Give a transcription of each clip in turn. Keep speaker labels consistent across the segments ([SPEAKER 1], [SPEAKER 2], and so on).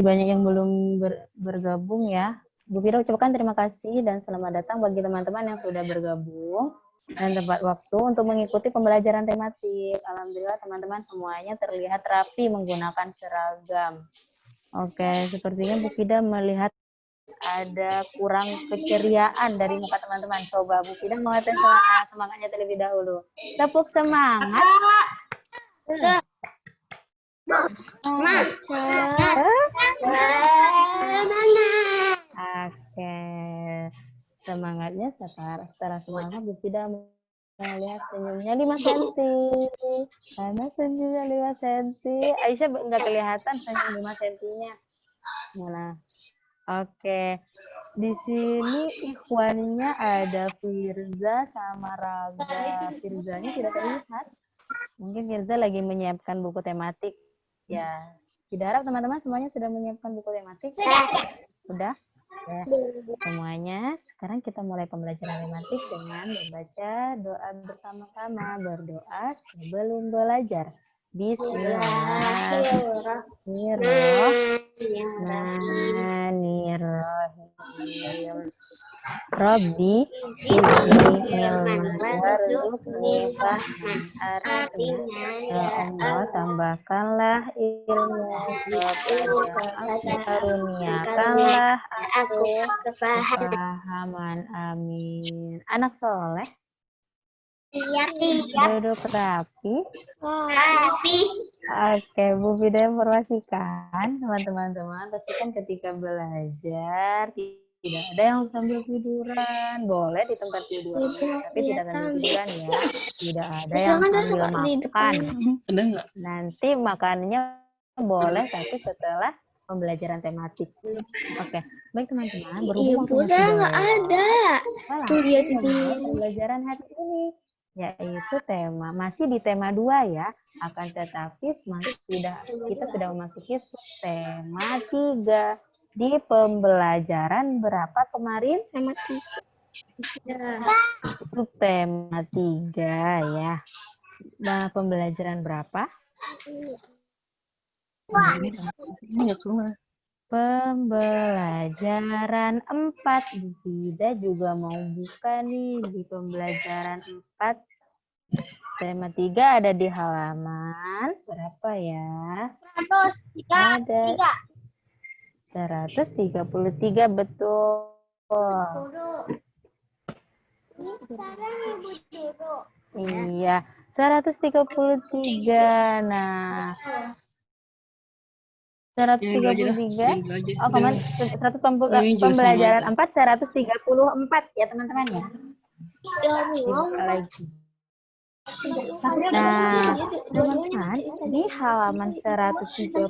[SPEAKER 1] banyak yang belum bergabung ya. Bu Fira ucapkan terima kasih dan selamat datang bagi teman-teman yang sudah bergabung dan tepat waktu untuk mengikuti pembelajaran tematik. Alhamdulillah teman-teman semuanya terlihat rapi menggunakan seragam. Oke, sepertinya Bu Fida melihat ada kurang keceriaan dari muka teman-teman. Coba Bu Fida mengetes semangatnya terlebih dahulu. Tepuk semangat. Oke, semangatnya secara semangat Bu Fida melihat senyumnya 5 cm. Karena senyumnya 5 cm. Aisyah nggak kelihatan senyum 5 cm-nya. Mana? Oke. Di sini ikhwannya ada Firza sama Raga. Firzanya tidak terlihat. Mungkin Firza lagi menyiapkan buku tematik. Ya, tidak harap teman-teman semuanya sudah menyiapkan buku tematik. Sudah? Ya. Semuanya. Sekarang kita mulai pembelajaran tematik dengan membaca doa bersama-sama. Berdoa sebelum belajar. Bismillahirrahmanirrahim. Rabbi zidni ilman warzuqni fahman arifna. Ya Allah, tambahkanlah ilmu kepada aku, karuniakanlah aku kefahaman. Amin. Anak soleh, duduk rapi. Oke, Bu Fida informasikan teman-teman, pastikan ketika belajar tidak ada yang sambil tiduran. Boleh di tempat tidur, tapi tidak sambil tiduran ya. Tidak ada yang sambil makan. Nanti makannya boleh, tapi setelah pembelajaran tematik. Oke, baik teman-teman. Berhubung
[SPEAKER 2] Ibu saya nggak ada. Tuh dia tidur.
[SPEAKER 1] Pembelajaran hari ini yaitu masih di tema 2 ya, akan tetapi kita sudah memasuki tema 3 di pembelajaran berapa kemarin?
[SPEAKER 2] Tema 3.
[SPEAKER 1] Tema 3 ya. Nah, pembelajaran berapa? Pembelajaran 4. Bu Fida juga mau buka nih di pembelajaran 4. Tema 3 ada di halaman berapa ya? 133, betul. Iya, 133. Nah, 133. Oh, kemarin 100 pembelajaran 4 134 ya, teman-teman ya. Lagi. Nah, teman-teman, di halaman 134,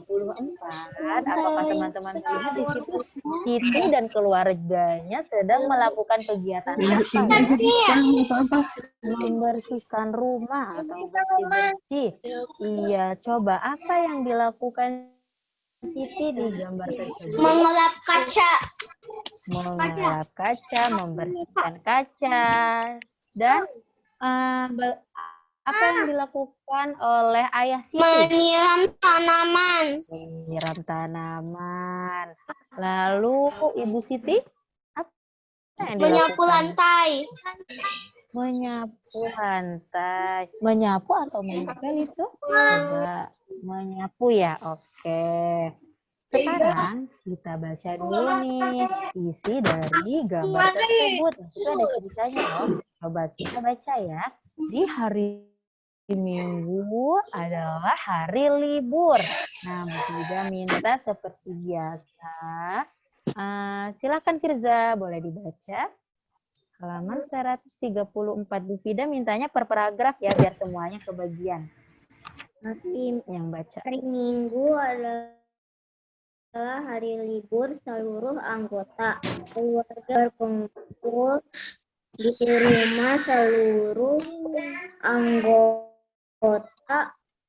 [SPEAKER 1] apakah teman-teman melihat di situ Siti dan keluarganya sedang melakukan kegiatan apa ya? Membersihkan rumah atau bersih-bersih. Iya, coba apa yang dilakukan Siti di gambar tersebut?
[SPEAKER 2] Mengelap kaca.
[SPEAKER 1] Mengelap kaca, membersihkan kaca, dan apa yang dilakukan oleh ayah Siti?
[SPEAKER 2] Menyiram tanaman.
[SPEAKER 1] Menyiram tanaman. Lalu Ibu Siti? Apa yang dilakukan?
[SPEAKER 2] Menyapu lantai.
[SPEAKER 1] Menyapu lantai. Menyapu atau mengepel itu? Coba menyapu ya. Oke. Sekarang kita baca dulu nih isi dari gambar tersebut. Itu ada ceritanya loh. Coba kita baca ya. Di hari Minggu adalah hari libur. Nah, Bu Fida minta seperti biasa. Silakan Firza, boleh dibaca. Halaman 134. Bu Fida mintanya per paragraf ya, biar semuanya kebagian. Nanti yang baca.
[SPEAKER 2] Hari Minggu adalah hari libur seluruh anggota keluarga berkumpul di rumah. Seluruh anggota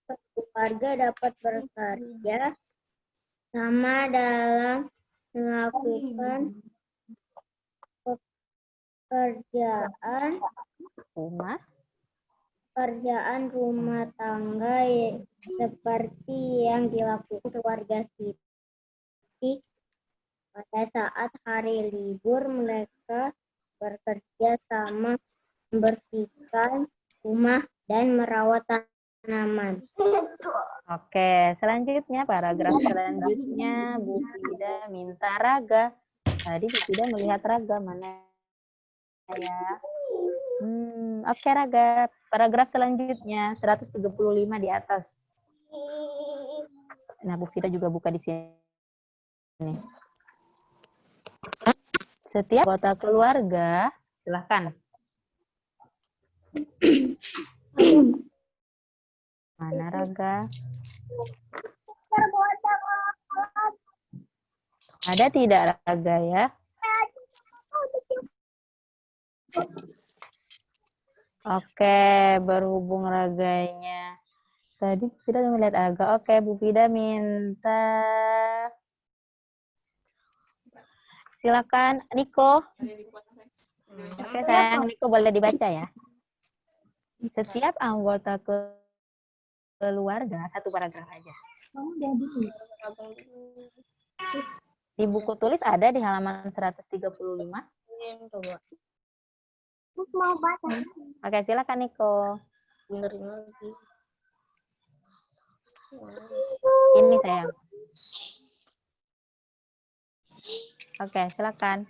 [SPEAKER 2] keluarga dapat bekerja sama dalam melakukan pekerjaan rumah tangga seperti yang dilakukan keluarga Siti. Tapi pada saat hari libur mereka bekerja sama membersihkan rumah dan merawat tanaman.
[SPEAKER 1] Oke, selanjutnya paragraf selanjutnya Bu Fida minta Raga. Tadi Bu Fida melihat Raga mana ya? Oke Raga, paragraf selanjutnya 135 di atas. Nah, Bu Fida juga buka di sini. Setiap anggota keluarga, silahkan. Mana Raga? Ada tidak Raga ya? Oke, berhubung Raganya. Tadi kita melihat Raga. Oke, Bu Fida minta. Silakan, Niko. Oke, sayang, Niko boleh dibaca ya. Setiap anggota keluarga, satu paragraf aja. Di buku tulis ada di halaman 135.
[SPEAKER 2] Mau baca.
[SPEAKER 1] Oke, silakan Niko.
[SPEAKER 2] Benerin lagi.
[SPEAKER 1] Ini sayang. Oke, silakan.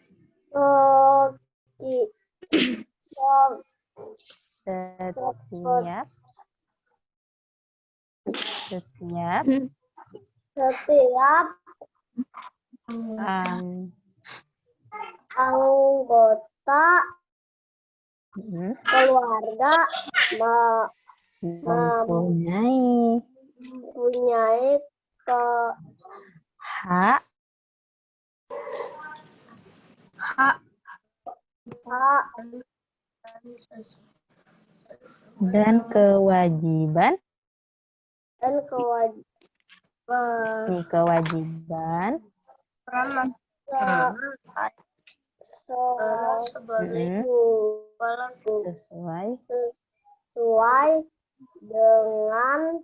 [SPEAKER 1] Setiap
[SPEAKER 2] anggota keluarga mempunyai
[SPEAKER 1] hak dan kewajiban sesuai
[SPEAKER 2] dengan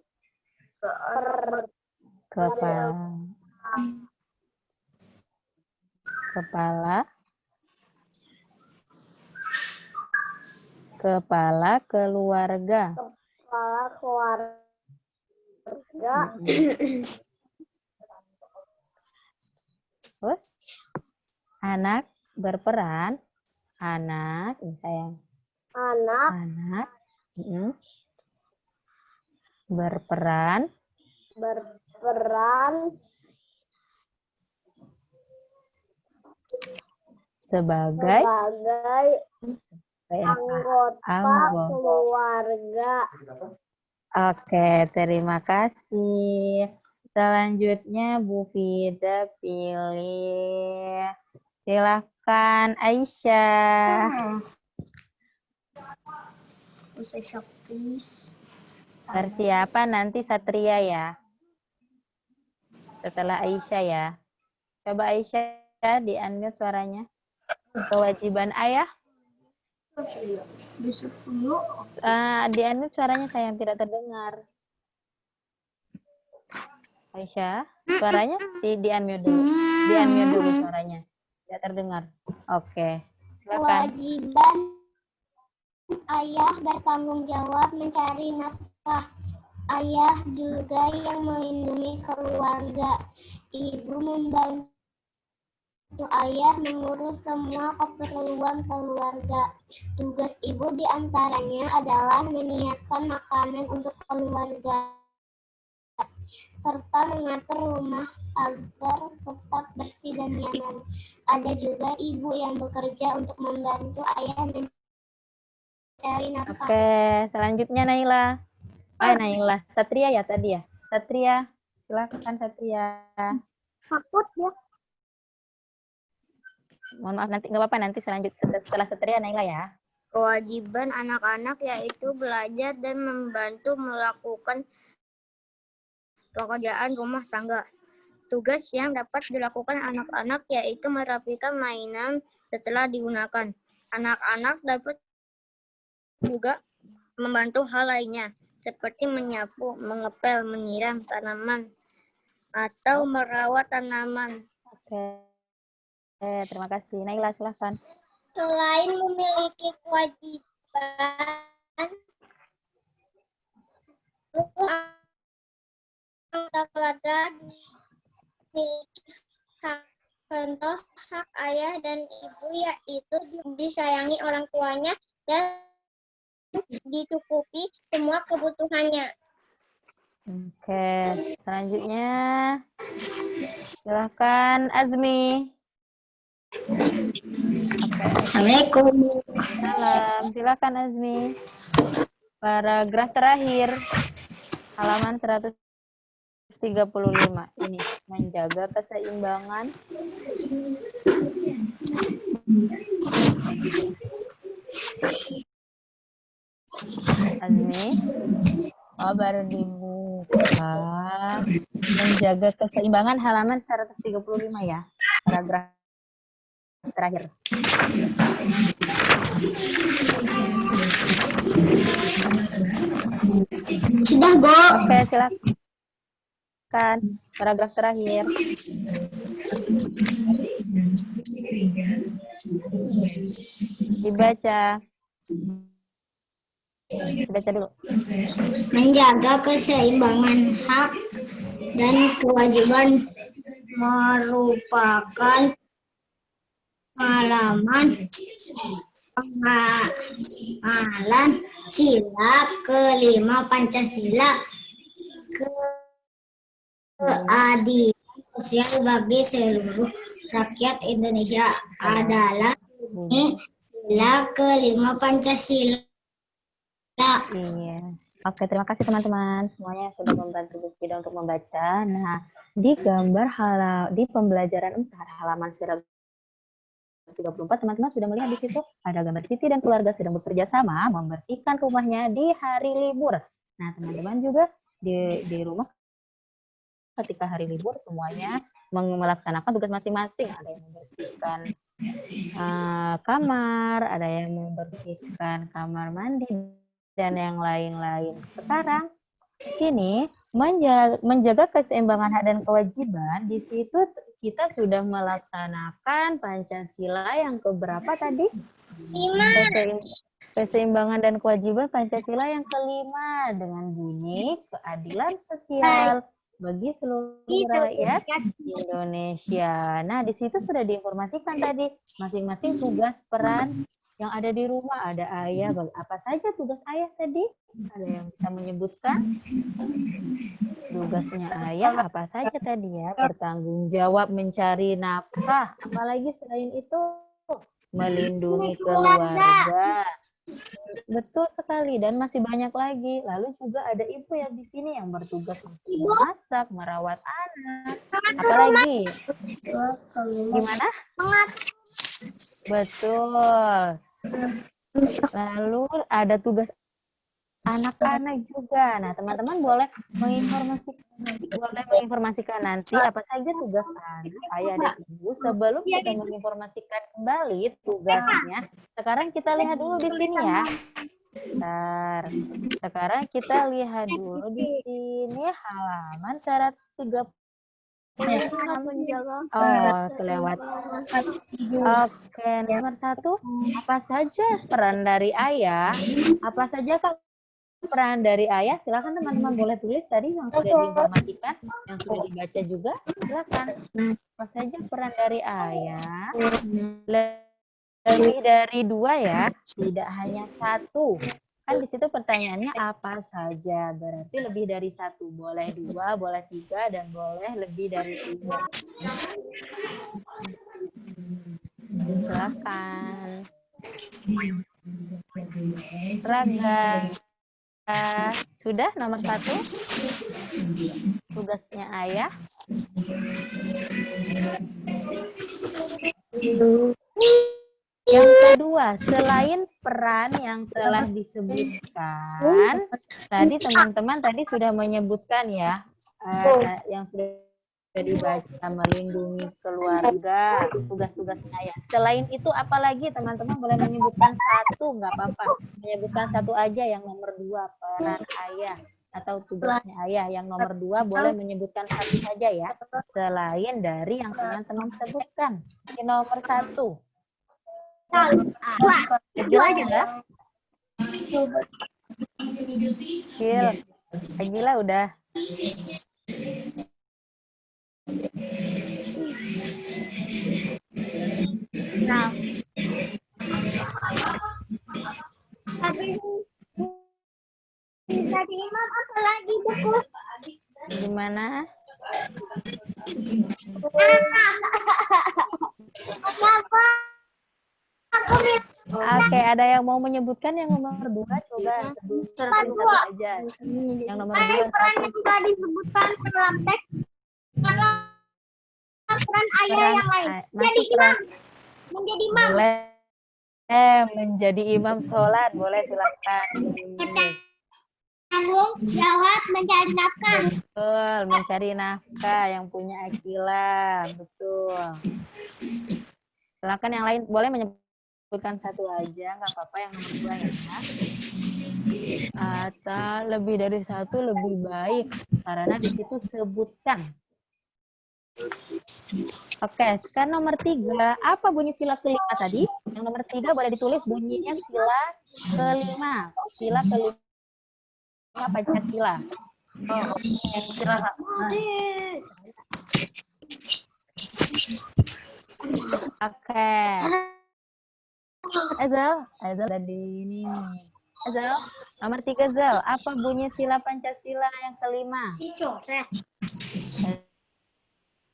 [SPEAKER 1] kepala keluarga. Terus anak berperan, ini sayang. Anak berperan sebagai anggota
[SPEAKER 2] keluarga.
[SPEAKER 1] Oke, terima kasih. Selanjutnya Bu Fida pilih. Silakan Aisyah. Persiapan nanti Satria ya. Setelah Aisyah ya. Coba Aisyah di-unmute suaranya. Kewajiban ayah. Di-unmute suaranya sayang, tidak terdengar. Aisyah, suaranya di-unmute dulu. Di-unmute dulu suaranya. Tidak terdengar. Oke. Silakan.
[SPEAKER 2] Kewajiban ayah bertanggung jawab mencari nafkah. Ayah juga yang melindungi keluarga. Ibu membantu ayah mengurus semua keperluan keluarga. Tugas ibu diantaranya adalah menyiapkan makanan untuk keluarga, serta mengatur rumah agar tetap bersih dan nyaman. Ada juga ibu yang bekerja untuk membantu ayah mencari nafkah.
[SPEAKER 1] Oke, selanjutnya Naila. Naila. Satria ya tadi ya? Satria, silakan Satria.
[SPEAKER 2] Takut ya.
[SPEAKER 1] Mohon maaf, nanti nggak apa-apa, nanti setelah Satria Naila ya.
[SPEAKER 2] Kewajiban anak-anak yaitu belajar dan membantu melakukan pekerjaan rumah tangga. Tugas yang dapat dilakukan anak-anak yaitu merapikan mainan setelah digunakan. Anak-anak dapat juga membantu hal lainnya, seperti menyapu, mengepel, menyiram tanaman, atau merawat tanaman.
[SPEAKER 1] Oke, terima kasih. Naila, silahkan.
[SPEAKER 2] Selain memiliki kewajiban, anggota keluarga memiliki hak. Contoh hak ayah dan ibu yaitu disayangi orang tuanya dan dicukupi semua kebutuhannya.
[SPEAKER 1] Oke, selanjutnya silahkan Azmi.
[SPEAKER 2] Assalamualaikum.
[SPEAKER 1] Salam, silahkan Azmi. Paragraf terakhir, halaman 135. Ini, menjaga keseimbangan. Azmi, oh baru dibuka. Menjaga keseimbangan halaman 135 ya, paragraf terakhir.
[SPEAKER 2] Sudah, Bu.
[SPEAKER 1] Oke, silakan. Paragraf terakhir. Dibaca. Dibaca dulu.
[SPEAKER 2] Menjaga keseimbangan hak dan kewajiban merupakan pengamalan sila kelima Pancasila. Keadilan sosial bagi seluruh rakyat Indonesia adalah sila kelima Pancasila.
[SPEAKER 1] Iya. Oke, terima kasih teman-teman semuanya sudah membantu Bu Fida untuk membaca. Nah, di gambar di pembelajaran 4 halaman 134 teman-teman sudah melihat di situ ada gambar Siti dan keluarga sedang bekerja sama membersihkan rumahnya di hari libur. Nah, teman-teman juga di rumah ketika hari libur semuanya melaksanakan tugas masing-masing. Ada yang membersihkan kamar, ada yang membersihkan kamar mandi, dan yang lain-lain. Sekarang, sini menjaga keseimbangan hak dan kewajiban, di situ kita sudah melaksanakan Pancasila yang keberapa tadi? 5. Keseimbangan dan kewajiban Pancasila yang kelima dengan bunyi keadilan sosial bagi seluruh rakyat Indonesia. Nah, di situ sudah diinformasikan tadi masing-masing tugas peran yang ada di rumah. Ada ayah, apa saja tugas ayah tadi? Ada yang bisa menyebutkan? Tugasnya ayah apa saja tadi ya? Bertanggung jawab mencari nafkah. Apalagi selain itu? Melindungi keluarga. Betul sekali, dan masih banyak lagi. Lalu juga ada ibu yang di sini yang bertugas untuk memasak, merawat anak. Apalagi? Gimana? Betul. Lalu ada tugas anak-anak juga. Nah, teman-teman boleh menginformasikan nanti apa saja tugas anak, ayah dan ibu. Sebelum kita menginformasikan kembali tugasnya, sekarang kita lihat dulu di sini ya. Bentar. Sekarang kita lihat dulu di sini halaman 130. Oh, kelewat. Oke, nomor 1. Apa saja peran dari ayah? Apa saja Kak peran dari ayah? Silakan teman-teman boleh tulis tadi yang sudah diinformasikan, yang sudah dibaca juga. Silakan. Apa saja peran dari ayah? Lebih dari 2 ya, tidak hanya 1. Kan di situ pertanyaannya apa saja, berarti lebih dari 1. Boleh 2, boleh 3, dan boleh lebih dari 3. Silakan. Raga. Sudah nomor 1? Tugasnya ayah. Yang kedua, selain peran yang telah disebutkan, tadi teman-teman sudah menyebutkan ya, yang sudah dibaca, melindungi keluarga, tugas-tugasnya ayah. Selain itu, apalagi teman-teman boleh menyebutkan 1, nggak apa-apa. Menyebutkan 1 aja, yang nomor 2, peran ayah. atau tugasnya ayah. Yang nomor 2 boleh menyebutkan satu saja ya, selain dari yang teman-teman sebutkan. Yang nomor 1. Jelas ya? Sil, Agila udah.
[SPEAKER 2] Nah. Tapi tadi Imam apa lagi buku?
[SPEAKER 1] Gimana?
[SPEAKER 2] Kenapa?
[SPEAKER 1] Oke, ada yang mau menyebutkan yang nomor 2? Coba sebutin satu aja. Yang nomor 2
[SPEAKER 2] Peran yang sudah disebutkan dalam teks peran ayah yang lain. Jadi imam. Menjadi imam.
[SPEAKER 1] Boleh menjadi imam sholat. Boleh, silakan.
[SPEAKER 2] Tanggung jawab mencari nafkah.
[SPEAKER 1] Betul, mencari nafkah yang punya Akila. Betul. Silakan yang lain boleh menyebutkan satu aja, nggak apa-apa yang nomor 2 ya. Atau lebih dari satu lebih baik karena di situ sebutkan. Oke, sekarang nomor 3. Apa bunyi sila kelima tadi? Yang nomor 3 boleh ditulis bunyinya sila kelima. Sila kelima Pancasila. Oke. Azal tadi ini nih. Azal, nomor 3 Zal. Apa bunyi sila Pancasila yang kelima?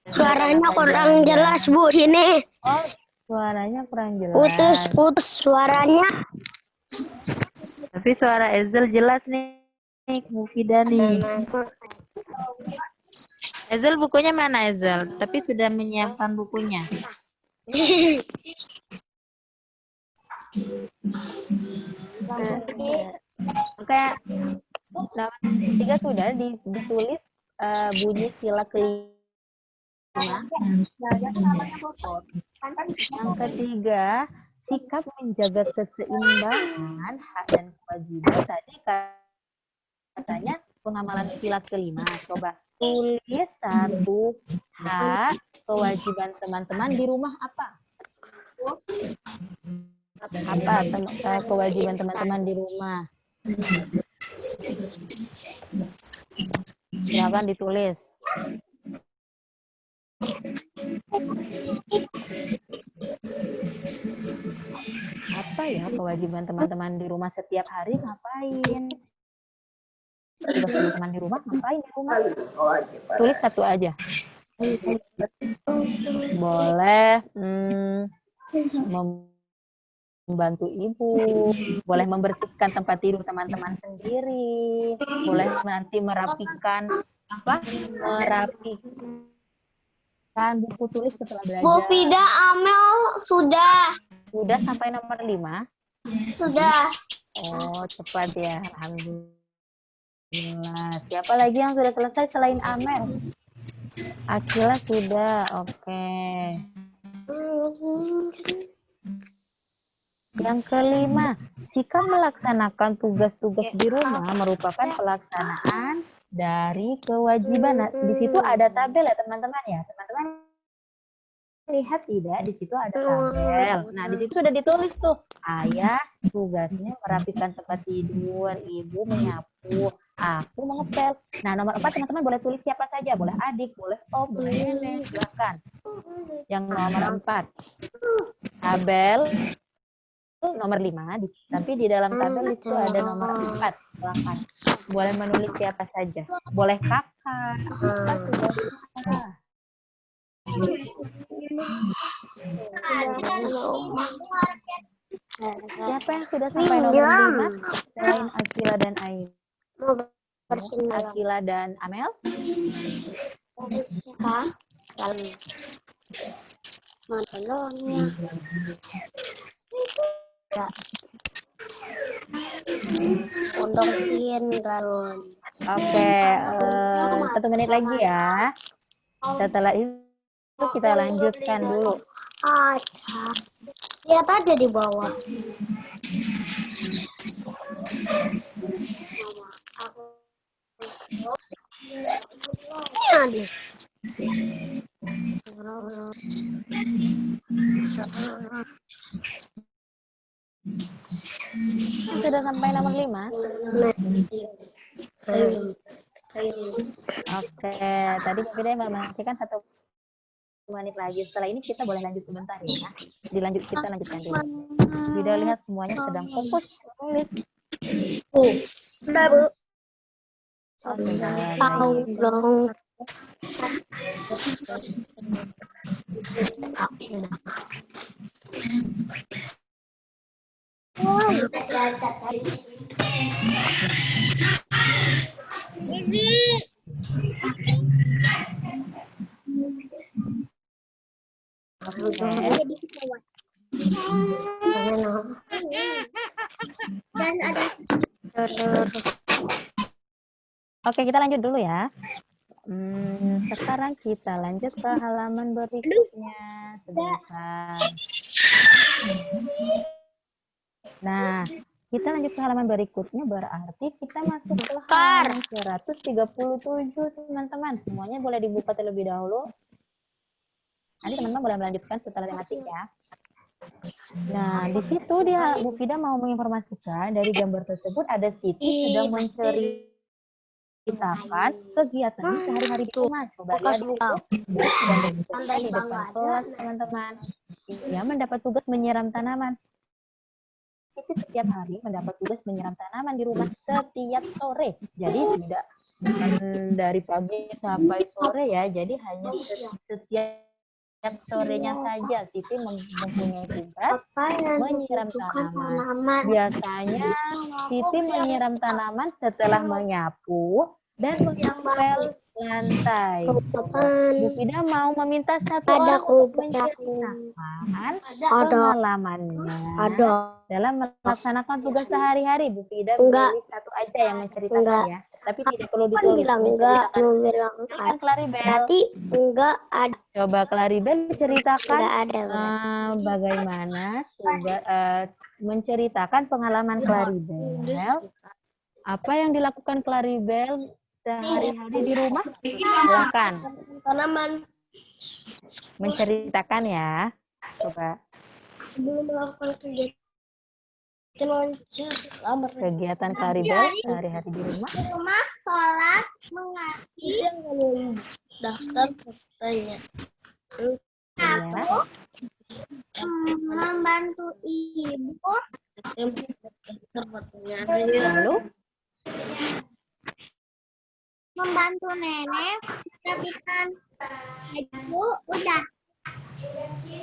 [SPEAKER 2] Suaranya kurang jelas, Bu, sini.
[SPEAKER 1] Oh, suaranya kurang jelas.
[SPEAKER 2] Putus suaranya.
[SPEAKER 1] Tapi suara Ezel jelas nih, Mufidah nih. Ezel bukunya mana Ezel? Tapi sudah menyiapkan bukunya. Oke, nomor 3 sudah ditulis bunyi sila kelima. Yang ketiga, sikap menjaga keseimbangan hak dan kewajiban. Tadi katanya pengamalan sila kelima. Coba tulis satu hak kewajiban teman-teman di rumah apa? Apa kewajiban teman-teman di rumah? Silakan ditulis. Apa ya kewajiban teman-teman di rumah setiap hari ngapain? Tugas teman-teman di rumah ngapain di rumah? Tulis satu aja. Boleh membantu ibu, boleh membersihkan tempat tidur teman-teman sendiri, boleh nanti merapikan buku tulis setelah belajar.
[SPEAKER 2] Bu Fida Amel sudah
[SPEAKER 1] Sampai nomor 5?
[SPEAKER 2] Sudah.
[SPEAKER 1] Oh, cepat ya. Alhamdulillah. Siapa lagi yang sudah selesai selain Amel? Akila sudah. Oke. Yang kelima, jika melaksanakan tugas-tugas di rumah merupakan pelaksanaan dari kewajiban. Nah, di situ ada tabel ya teman-teman ya. Teman-teman lihat tidak? Di situ ada tabel. Nah, di situ sudah ditulis tuh. Ayah tugasnya merapikan tempat tidur, ibu menyapu, aku mengepel. Nah, nomor 4 teman-teman boleh tulis siapa saja. Boleh adik, boleh om, boleh nenek. Silakan. Yang nomor 4. Tabel nomor 5, tapi di dalam tabel itu ada nomor 4. Silakan. Boleh menulis siapa saja. Boleh kakak. Kita sudah selesai. Siapa yang sudah sampai nomor 5 selain Akila dan Ain? Akila dan Amel? Oke, 1 menit lagi ya. Setelah itu kita lanjutkan dulu.
[SPEAKER 2] Lihat aja di bawah. Aduh.
[SPEAKER 1] Sudah sampai nomor 5. Oke, tadi Bu Fida informasikan 1 menit lagi. Setelah ini kita boleh lanjut sebentar ya. Kita lanjutkan dulu. Fida lihat semuanya sedang fokus menulis.
[SPEAKER 2] Sudah, Bu.
[SPEAKER 1] Oh, sudah.
[SPEAKER 2] Tahu dong.
[SPEAKER 1] Oke.
[SPEAKER 2] Dan ada
[SPEAKER 1] Oke, kita lanjut dulu ya. Sekarang kita lanjut ke halaman berikutnya sebentar. Nah, kita lanjut ke halaman berikutnya berarti kita masuk ke halaman 137, teman-teman. Semuanya boleh dibuka terlebih dahulu. Nanti teman-teman boleh melanjutkan setelah tematik ya. Nah, di situ Bu Fida mau menginformasikan dari gambar tersebut ada Siti sedang menceritakan kegiatannya sehari-hari di rumah. Coba lihat di situ. Dia sedang bercerita di depan kelas, teman-teman. Dia mendapat tugas menyiram tanaman. Siti setiap hari mendapat tugas menyiram tanaman di rumah setiap sore. Jadi tidak dari pagi sampai sore ya. Jadi hanya setiap sorenya saja Siti mempunyai tugas menyiram tanaman. Biasanya Siti menyiram tanaman setelah menyapu dan mengepel lantai. Bu Fida mau meminta satu orang untuk menceritakan pengalamannya dalam melaksanakan tugas sehari-hari. Bu Fida pilih satu aja yang menceritakan ya, tapi tidak perlu ditulis. Menceritakan Claribel.
[SPEAKER 2] Berarti enggak ada.
[SPEAKER 1] Coba Claribel ceritakan
[SPEAKER 2] Enggak ada.
[SPEAKER 1] bagaimana menceritakan pengalaman Claribel. Apa yang dilakukan Claribel sehari-hari di rumah? Silakan.
[SPEAKER 2] Tanaman.
[SPEAKER 1] Menceritakan ya. Coba.
[SPEAKER 2] Belum melakukan
[SPEAKER 1] kegiatan Claribel sehari-hari di rumah.
[SPEAKER 2] Di rumah, sholat, mengaji, daftar katanya. Aku membantu ibu.
[SPEAKER 1] Lalu
[SPEAKER 2] Membantu nenek rapikan baju. Udah.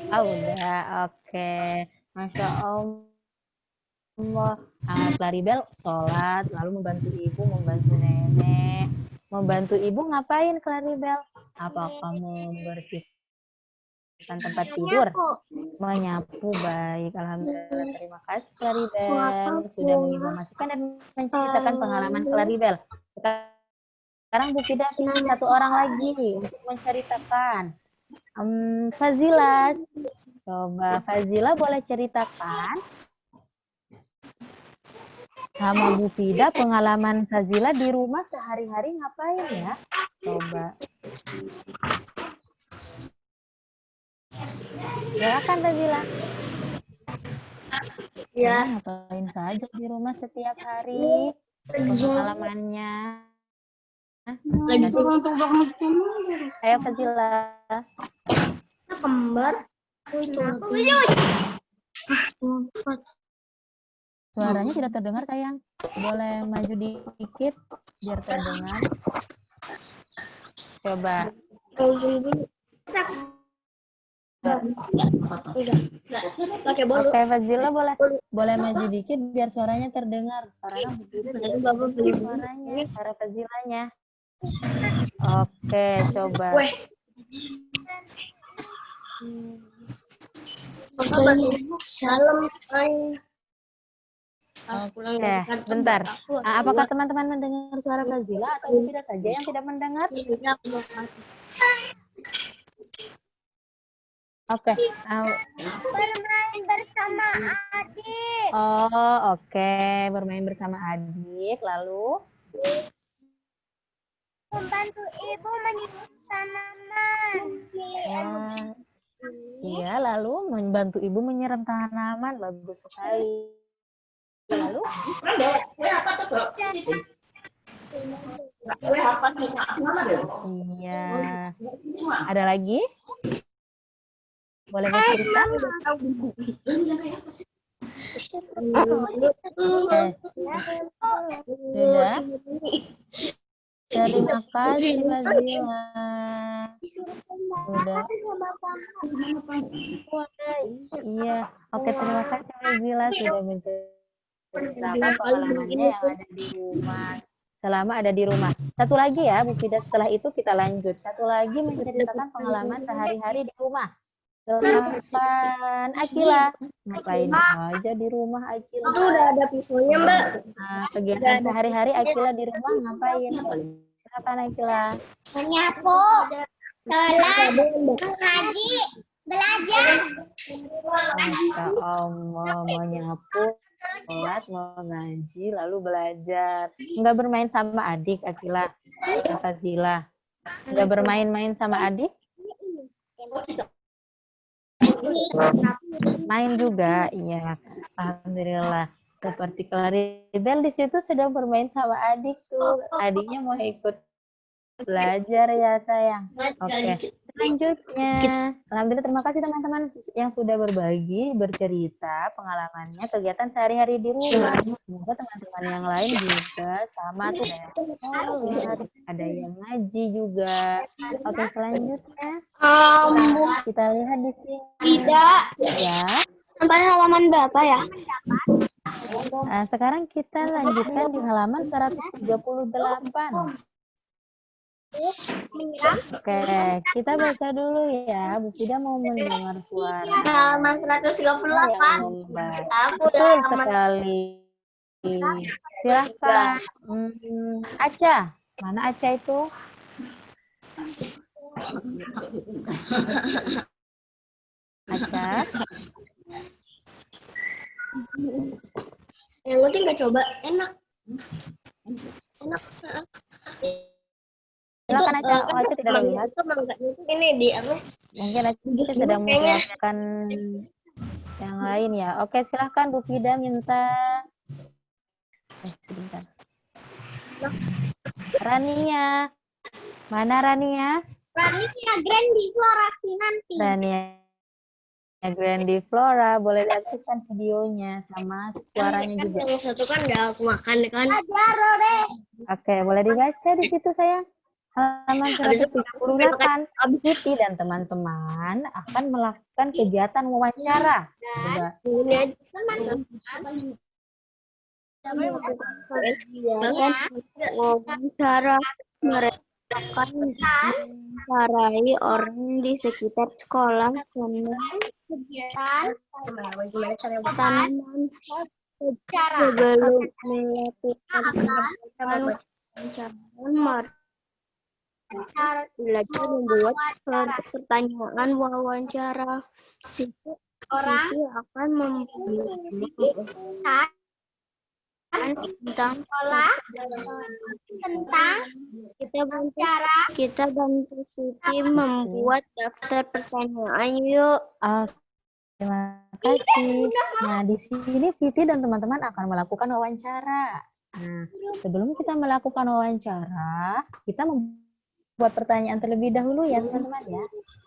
[SPEAKER 1] Oh, udah. Oke. Masya Allah. Claribel sholat, lalu membantu ibu, membantu nenek. Membantu ibu ngapain, Claribel? Apa kamu membersihkan tempat tidur? Menyapu. Baik, alhamdulillah. Terima kasih, Claribel. Sudah menginformasikan dan menceritakan pengalaman Claribel. Sekarang Bu Fida satu orang lagi untuk menceritakan. Fazila. Coba Fazila boleh ceritakan sama Bu Fida pengalaman Fazila di rumah sehari-hari ngapain ya? Coba. Silakan Fazila. Ya. Ngapain saja di rumah setiap hari? Pengalamannya. Ayo Fazila.
[SPEAKER 2] Kembar.
[SPEAKER 1] Suaranya tidak terdengar, sayang. Boleh maju dikit biar terdengar. Coba. Oke, Fazila boleh maju dikit biar suaranya terdengar. Karena suaranya, suara Fazilanya. Oke, coba. Oke, bentar. Apakah teman-teman mendengar suara Fazila atau tidak saja yang tidak mendengar? Oke.
[SPEAKER 2] Bermain bersama adik.
[SPEAKER 1] Oh, oke. Bermain bersama adik. Lalu?
[SPEAKER 2] Membantu ibu menyiram tanaman.
[SPEAKER 1] Ya, iya, lalu membantu ibu menyiram tanaman. Bagus sekali. Lalu, iya. Ada lagi? Boleh bercerita? Oke, sudah. Terima kasih, Fazila. Sudah. Iya. Oke, terima kasih, Fazila sudah menceritakan pengalamannya yang ada di rumah. Selama ada di rumah. Satu lagi ya, Bu Fida. Setelah itu kita lanjut. Satu lagi menceritakan pengalaman sehari-hari di rumah. Silakan, Akila. Ngapain aja di rumah, Akila?
[SPEAKER 2] Itu udah ada pisaunya, Mbak.
[SPEAKER 1] Nah, kegiatan sehari-hari Akila di rumah ngapain? Silakan, Akila.
[SPEAKER 2] Menyapu, sholat, mengaji, belajar.
[SPEAKER 1] Masya Allah, mau nyapu, sholat, mau ngaji, lalu belajar. Enggak bermain sama adik, Akila. Fazila. Enggak bermain-main sama adik? Main juga, iya. Alhamdulillah. Seperti Claribel di situ sedang bermain sama adik tuh. Adiknya mau ikut belajar ya sayang. Oke. Selanjutnya, alhamdulillah terima kasih teman-teman yang sudah berbagi, bercerita pengalamannya kegiatan sehari-hari di rumah. Semoga teman-teman yang lain juga sama tuh ya. Ada yang ngaji juga. Oke, selanjutnya kita lihat di sini.
[SPEAKER 2] Tidak.
[SPEAKER 1] Ya.
[SPEAKER 2] Sampai halaman berapa ya?
[SPEAKER 1] Nah, sekarang kita lanjutkan di halaman 138. Oke, kita baca dulu ya. Bu Fida mau mendengar suara.
[SPEAKER 2] Halaman 138.
[SPEAKER 1] Betul sekali. Silakan. Aca, mana Aca itu? Aca.
[SPEAKER 2] Yang penting nggak coba, enak. Enak.
[SPEAKER 1] Silakan Aca. Oh, Aca tidak terlihat.
[SPEAKER 2] Ini di apa?
[SPEAKER 1] Mungkin Aca sedang mempersiapkan yang lain ya. Oke, silahkan Bu Fida minta. Sebentar. Rania. Mana Rania?
[SPEAKER 2] Rania Grandiflora Sinanti.
[SPEAKER 1] Rania Grandiflora, boleh diaktifkan videonya sama suaranya juga.
[SPEAKER 2] Yang satu kan nggak aku makan kan? Ajar deh.
[SPEAKER 1] Oke, boleh dibaca di situ sayang. Halaman 138. Siti dan teman-teman akan melakukan kegiatan wawancara. Coba.
[SPEAKER 2] Ini aja wawancara mereka akan mewawancarai orang di sekitar sekolah tanaman sebelum melakukan wawancara belajar membuat pertanyaan wawancara. Siti akan membuat tentang kita bantu Siti membuat daftar pertanyaan yuk.
[SPEAKER 1] Terima kasih. Nah, di sini Siti dan teman-teman akan melakukan wawancara. Nah, sebelum kita melakukan wawancara, kita membuat pertanyaan terlebih dahulu ya, teman-teman ya.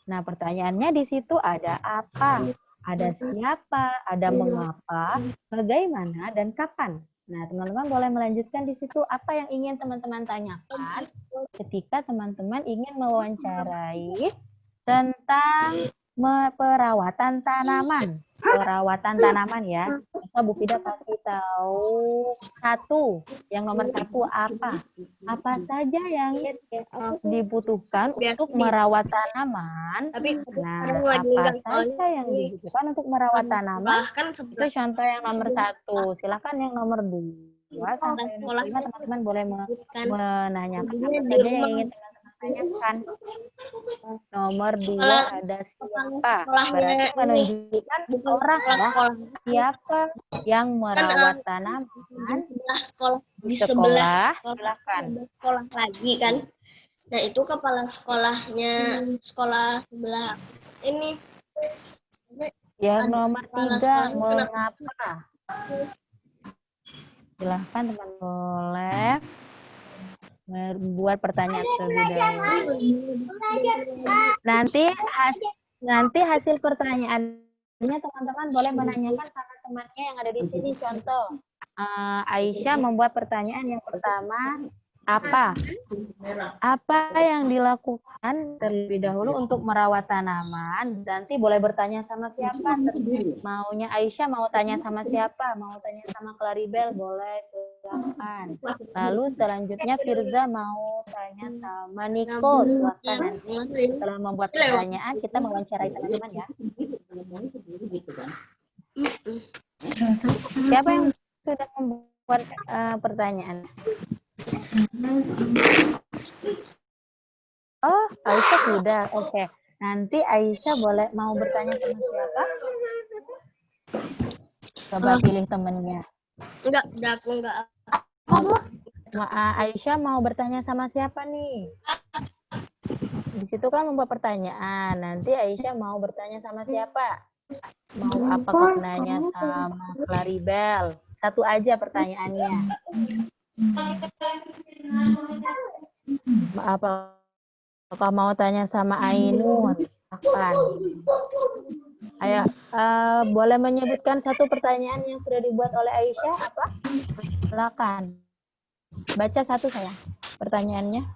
[SPEAKER 1] Nah, pertanyaannya di situ ada apa, ada siapa, ada mengapa, bagaimana, dan kapan. Nah, teman-teman boleh melanjutkan di situ apa yang ingin teman-teman tanyakan ketika teman-teman ingin mewawancarai tentang perawatan tanaman. Perawatan tanaman ya. Maka Bu Fida kasih tahu satu. Yang nomor satu apa? Apa saja yang dibutuhkan untuk merawat tanaman? Nah, apa saja yang dibutuhkan untuk merawat tanaman? Itu contoh yang nomor satu. Silakan yang nomor dua sampai nomor 5 teman-teman boleh menanyakan apa saja yang ingin teman-teman tanyakan. Nomor 2 ada siapa? Berarti menunjukkan orang ya. Siapa yang merawat tanaman
[SPEAKER 2] Sekolah di
[SPEAKER 1] sekolah? Silakan.
[SPEAKER 2] sekolah lagi kan.
[SPEAKER 3] Nah, itu kepala sekolahnya sekolah sebelah ini.
[SPEAKER 1] Yang nomor
[SPEAKER 3] Kepala
[SPEAKER 1] 3,
[SPEAKER 3] sekolahnya kenapa?
[SPEAKER 1] mengapa? Silahkan teman boleh membuat pertanyaan terlebih dahulu. Nanti hasil pertanyaannya teman-teman boleh menanyakan sama temannya yang ada di sini. Contoh, Aisyah membuat pertanyaan yang pertama, apa yang dilakukan terlebih dahulu untuk merawat tanaman? Nanti boleh bertanya sama siapa? Maunya Aisyah mau tanya sama siapa? Mau tanya sama Claribel? Boleh, silakan. Lalu selanjutnya Firza mau tanya sama Niko. Silakan nanti setelah membuat pertanyaan kita mewawancarai teman-teman ya. Siapa yang sudah membuat pertanyaan? Oh, Aisyah sudah. Oke. Nanti Aisyah boleh mau bertanya sama siapa? Coba pilih temennya.
[SPEAKER 3] Enggak, aku enggak.
[SPEAKER 1] Aisyah mau bertanya sama siapa nih? Di situ kan membuat pertanyaan. Nanti Aisyah mau bertanya sama siapa? Mau apakah nanya sama Claribel? Satu aja pertanyaannya. Apakah mau tanya sama Ainun? Kapan? Ayo, boleh menyebutkan satu pertanyaan yang sudah dibuat oleh Aisyah? Apa? Silakan. Baca satu saya pertanyaannya.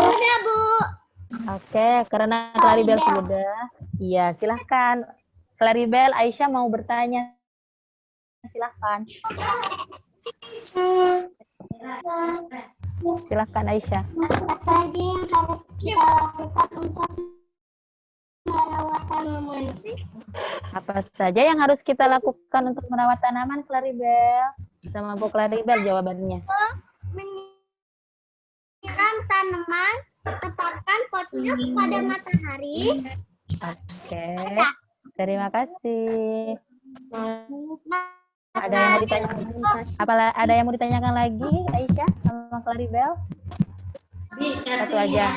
[SPEAKER 3] Sudah, Bu.
[SPEAKER 1] Oke, karena Claribel sudah. Iya, silahkan. Claribel, Aisyah mau bertanya. Silahkan. Silahkan Aisyah. Apa saja yang harus kita lakukan untuk merawat tanaman? Apa saja yang harus kita lakukan untuk merawat tanaman, Claribel? Bisa mampu Claribel jawabannya.
[SPEAKER 3] Menyiram tanaman, letakkan potnya pada matahari.
[SPEAKER 1] Oke. Terima kasih. Ada yang mau ditanyakan? Ada yang mau ditanyakan lagi, Aisyah sama Claribel? Satu aja.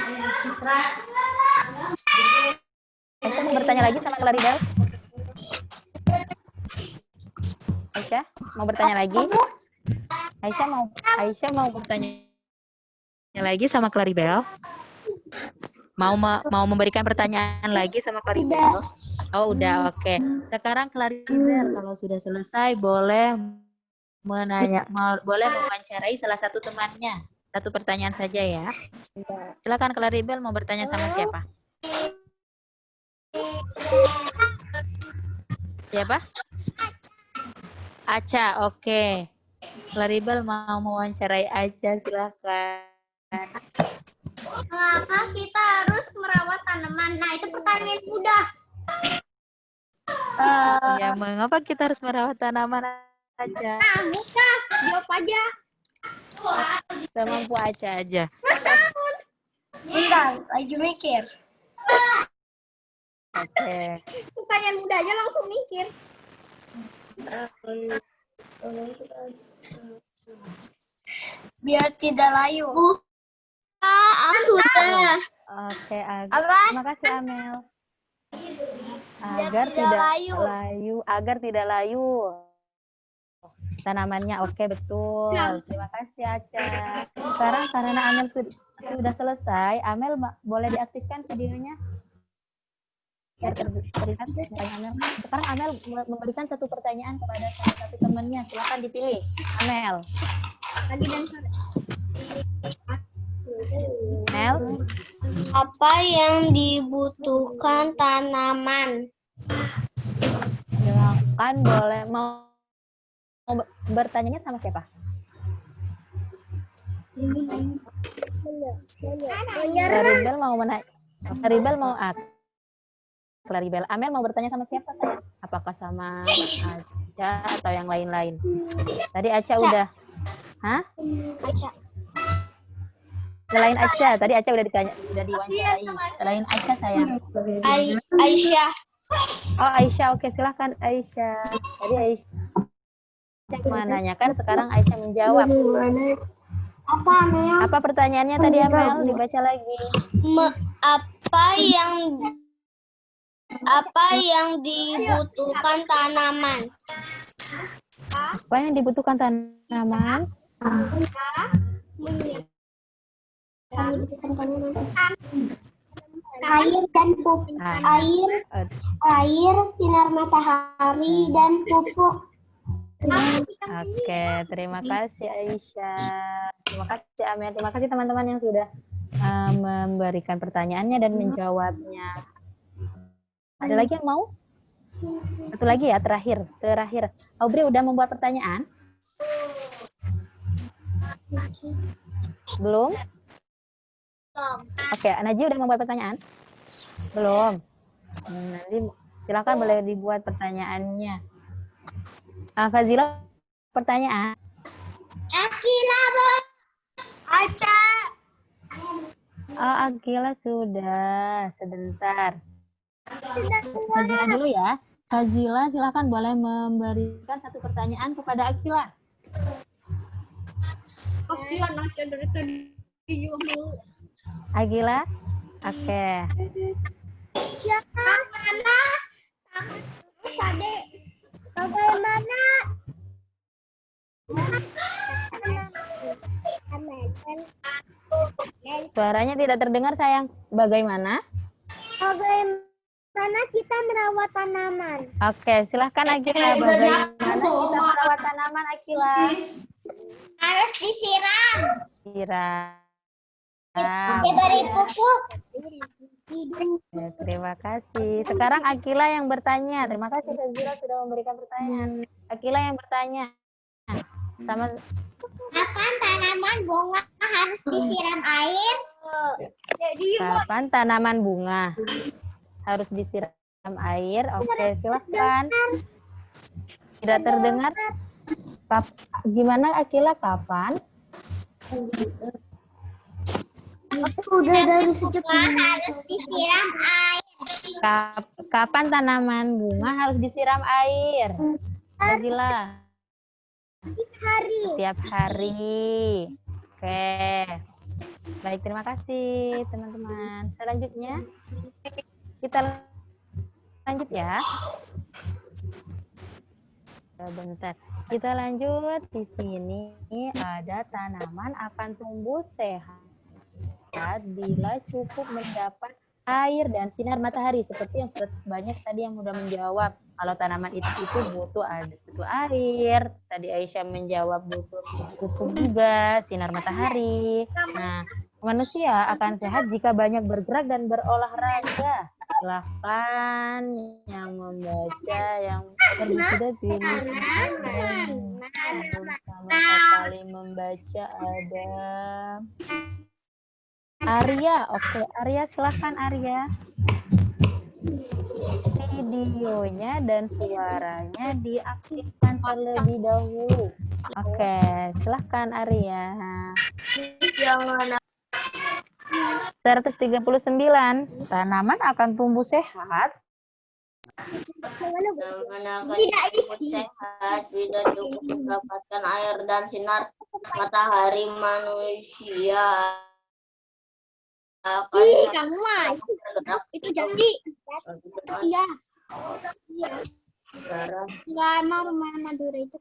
[SPEAKER 1] Aisyah mau bertanya lagi sama Claribel? Aisyah mau bertanya lagi? Aisyah mau bertanya lagi sama Claribel? Mau memberikan pertanyaan lagi sama Claribel? Oh, udah, oke. Sekarang Claribel kalau sudah selesai boleh boleh mewawancarai salah satu temannya. Satu pertanyaan saja ya. Silakan Claribel mau bertanya sama siapa? Siapa? Aca, oke. Claribel mau mewawancarai Aca, silakan.
[SPEAKER 3] Mengapa kita harus merawat tanaman? Nah, itu pertanyaan mudah.
[SPEAKER 1] Ya, mengapa kita harus merawat tanaman, Aca?
[SPEAKER 3] Nah, mudah. Jawab aja.
[SPEAKER 1] Semampu Aca aja.
[SPEAKER 3] Bentar, lagi mikir.
[SPEAKER 1] Oke.
[SPEAKER 3] Pertanyaan mudah aja langsung mikir. Biar tidak layu. Sudah.
[SPEAKER 1] Oke, terima kasih Amel. Agar tidak layu tanamannya. Oke, betul. Terima kasih Aca. Sekarang karena Amel sudah selesai, Amel boleh diaktifkan videonya. Biar terlihat mukanya Amel. Sekarang Amel memberikan satu pertanyaan kepada salah satu temannya. Silakan dipilih. Amel.
[SPEAKER 3] Pagi dan sore.
[SPEAKER 1] Amel.
[SPEAKER 3] Apa yang dibutuhkan tanaman?
[SPEAKER 1] Silakan, boleh mau bertanyanya sama siapa? Claribel mau menanya. Claribel. Amel mau bertanya sama siapa? Apakah sama Aca atau yang lain-lain? Tadi Aca udah. Hah?
[SPEAKER 3] Aca.
[SPEAKER 1] Selain Aisyah, tadi Aisyah udah diwawancarai. Selain Aisyah sayang.
[SPEAKER 3] Aisyah.
[SPEAKER 1] Oh Aisyah, oke silahkan Aisyah. Tadi Aisyah menanyakan, sekarang Aisyah menjawab. Apa pertanyaannya tadi Amel? Dibaca lagi.
[SPEAKER 3] Apa yang dibutuhkan tanaman?
[SPEAKER 1] Apa yang dibutuhkan tanaman?
[SPEAKER 4] Air dan pupuk. Air, sinar matahari dan pupuk.
[SPEAKER 1] Oke, terima kasih Aisyah. Terima kasih Amel. Terima kasih teman-teman yang sudah memberikan pertanyaannya dan menjawabnya. Ada lagi yang mau? Satu lagi ya, terakhir. Aubrey udah membuat pertanyaan? Belum? Oke, Najib udah membuat pertanyaan? Belum. Nanti silakan boleh dibuat pertanyaannya. Fazila, pertanyaan.
[SPEAKER 3] Akila, Bu. Aisyah.
[SPEAKER 1] Oh, Akila sudah. Sebentar. Fazila dulu ya. Fazila, silakan boleh memberikan satu pertanyaan kepada Akila. Akila, oke.
[SPEAKER 4] Bagaimana?
[SPEAKER 1] Suaranya tidak terdengar sayang. Bagaimana?
[SPEAKER 4] Bagaimana kita merawat tanaman?
[SPEAKER 1] Oke, silahkan Akila. Bagaimana kita merawat tanaman Akila?
[SPEAKER 3] Harus disiram.
[SPEAKER 1] Siram.
[SPEAKER 3] Diberi pupuk.
[SPEAKER 1] Ya, terima kasih. Sekarang Akila yang bertanya. Terima kasih Fazila sudah memberikan pertanyaan. Akila yang bertanya.
[SPEAKER 3] Kapan tanaman bunga harus disiram air?
[SPEAKER 1] Kapan tanaman bunga harus disiram air? Oke, silahkan. Tidak terdengar? Gimana Akila, kapan?
[SPEAKER 4] Udah dari sejak
[SPEAKER 3] Harus disiram air.
[SPEAKER 1] Kapan tanaman bunga harus disiram air? Fazila. Setiap hari. Oke. Baik, terima kasih teman-teman. Selanjutnya kita lanjut ya. Sebentar. Kita lanjut. Di sini ada tanaman akan tumbuh sehat bila cukup mendapat air dan sinar matahari, seperti yang banyak tadi yang sudah menjawab. Kalau tanaman itu butuh air, tadi Aisyah menjawab butuh pupuk juga, sinar matahari. Nah, manusia akan sehat jika banyak bergerak dan berolahraga. Silahkan yang membaca, yang sudah pilih pertama kali membaca ada Arya. Oke, Arya, silahkan Arya. Videonya dan suaranya diaktifkan terlebih dahulu. Oke, silahkan Arya. 139. Tanaman akan tumbuh sehat.
[SPEAKER 3] Tanaman akan tumbuh sehat bila cukup mendapatkan air dan sinar matahari. Manusia akan bergerak
[SPEAKER 4] itu jadi iya nggak mau main Madura itu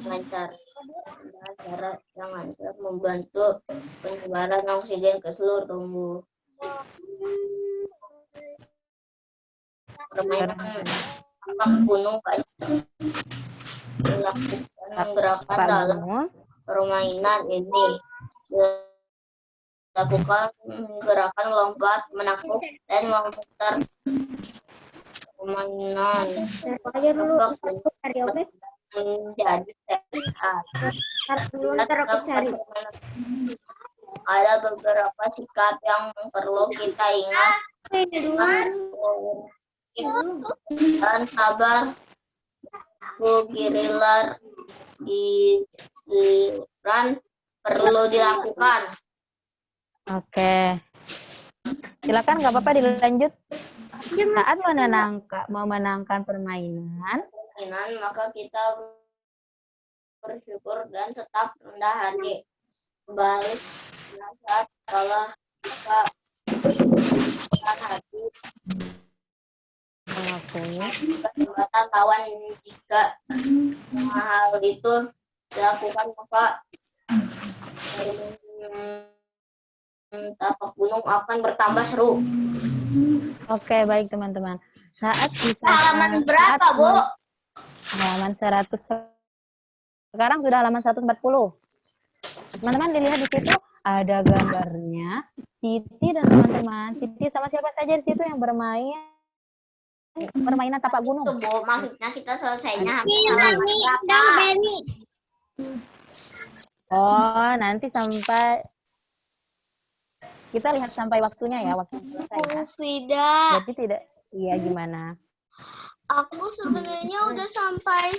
[SPEAKER 3] lancar membantu penyebaran oksigen ke seluruh tubuh. Permainan gunung banyak melakukan gerakan dalam permainan ini. Lakukan gerakan lompat, menakuk, dan memutar permainan menjadi sehat. Ada beberapa sikap yang perlu kita ingat dan sabar. Giliran perlu dilakukan.
[SPEAKER 1] Oke. Silakan, nggak apa-apa dilanjut. Saat memenangkan permainan,
[SPEAKER 3] maka kita bersyukur dan tetap rendah hati. Kebalik, saat kalah maka rendah hati kesempatan lawan. Jika hal itu dilakukan maka tapak gunung akan bertambah seru.
[SPEAKER 1] Oke, baik teman-teman.
[SPEAKER 3] Halaman berapa, Bu?
[SPEAKER 1] Halaman 100. Sekarang sudah halaman 140. Teman-teman dilihat di situ ada gambarnya Siti dan teman-teman. Siti sama siapa saja di situ yang bermain permainan tapak gunung?
[SPEAKER 3] Itu, Bu. Maksudnya kita selesainya habis halaman berapa?
[SPEAKER 1] Oh, nanti sampai kita lihat sampai waktunya ya, waktu selesai ya.
[SPEAKER 3] Tidak.
[SPEAKER 1] Berarti tidak, iya gimana?
[SPEAKER 3] Aku sebenarnya udah sampai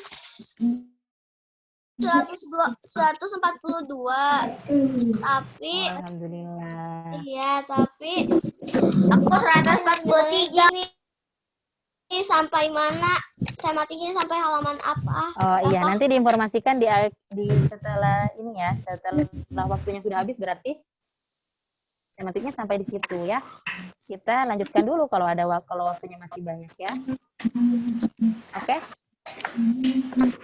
[SPEAKER 3] 142. Tapi
[SPEAKER 1] Alhamdulillah.
[SPEAKER 3] iya, tapi aku 143. Ini sampai mana? Tematiknya sampai halaman apa?
[SPEAKER 1] Oh iya, nanti diinformasikan di setelah ini ya, setelah waktunya sudah habis berarti tematiknya sampai di situ ya. Kita lanjutkan dulu kalau waktunya masih banyak ya. Oke.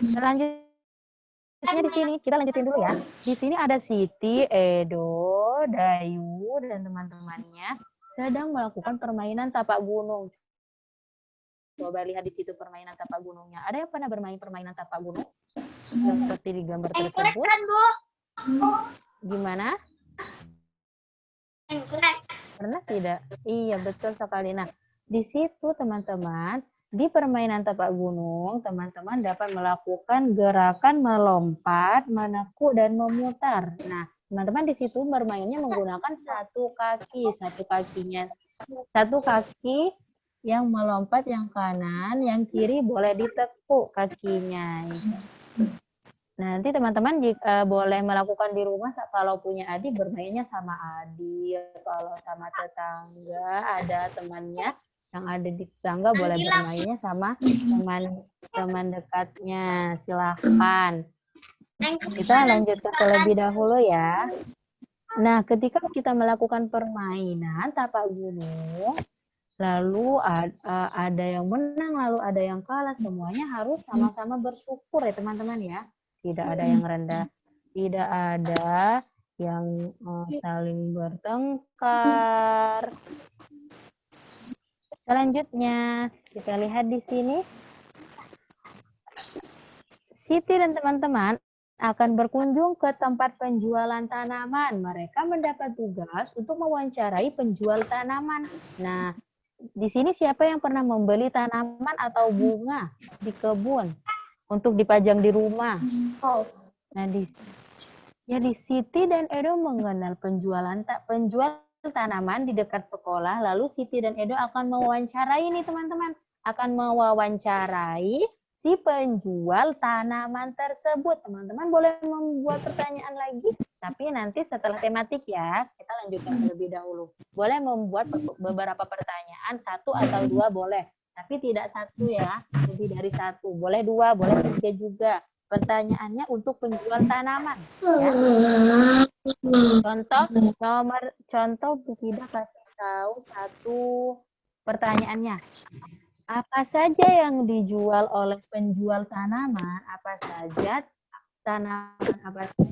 [SPEAKER 1] Selanjutnya di sini kita lanjutin dulu ya. Di sini ada Siti, Edo, Dayu dan teman-temannya sedang melakukan permainan tapak gunung. Coba lihat di situ permainan tapak gunungnya. Ada yang pernah bermain permainan tapak gunung? Seperti di gambar tersebut. Gimana? Pernah tidak? Iya, betul sekali. Nah, di situ teman-teman, di permainan tapak gunung, teman-teman dapat melakukan gerakan melompat, menekuk, dan memutar. Nah, teman-teman di situ bermainnya menggunakan satu kaki yang melompat yang kanan, yang kiri boleh ditekuk kakinya. Nanti teman-teman boleh melakukan di rumah kalau punya adik bermainnya sama adik, kalau sama tetangga ada temannya yang ada di tetangga boleh bermainnya sama teman dekatnya. Silahkan. Kita lanjutkan terlebih dahulu ya. Nah, ketika kita melakukan permainan tapak gunung, lalu ada yang menang, lalu ada yang kalah, semuanya harus sama-sama bersyukur ya teman-teman ya. Tidak ada yang rendah, tidak ada yang saling bertengkar. Selanjutnya, kita lihat di sini. Siti dan teman-teman akan berkunjung ke tempat penjualan tanaman. Mereka mendapat tugas untuk mewawancarai penjual tanaman. Nah, di sini siapa yang pernah membeli tanaman atau bunga di kebun untuk dipajang di rumah? Nah, di Siti dan Edo mengenal penjual tanaman di dekat sekolah. Lalu Siti dan Edo akan mewawancarai nih teman-teman, akan mewawancarai si penjual tanaman tersebut. Teman-teman boleh membuat pertanyaan lagi, tapi nanti setelah tematik ya, kita lanjutkan terlebih dahulu. Boleh membuat beberapa pertanyaan, 1 atau 2 boleh, tapi tidak 1 ya, lebih dari 1. Boleh 2, boleh 3 juga. Pertanyaannya untuk penjual tanaman. Ya. Contoh Bu Fida kasih tahu 1 pertanyaannya. Apa saja yang dijual oleh penjual tanaman? Apa saja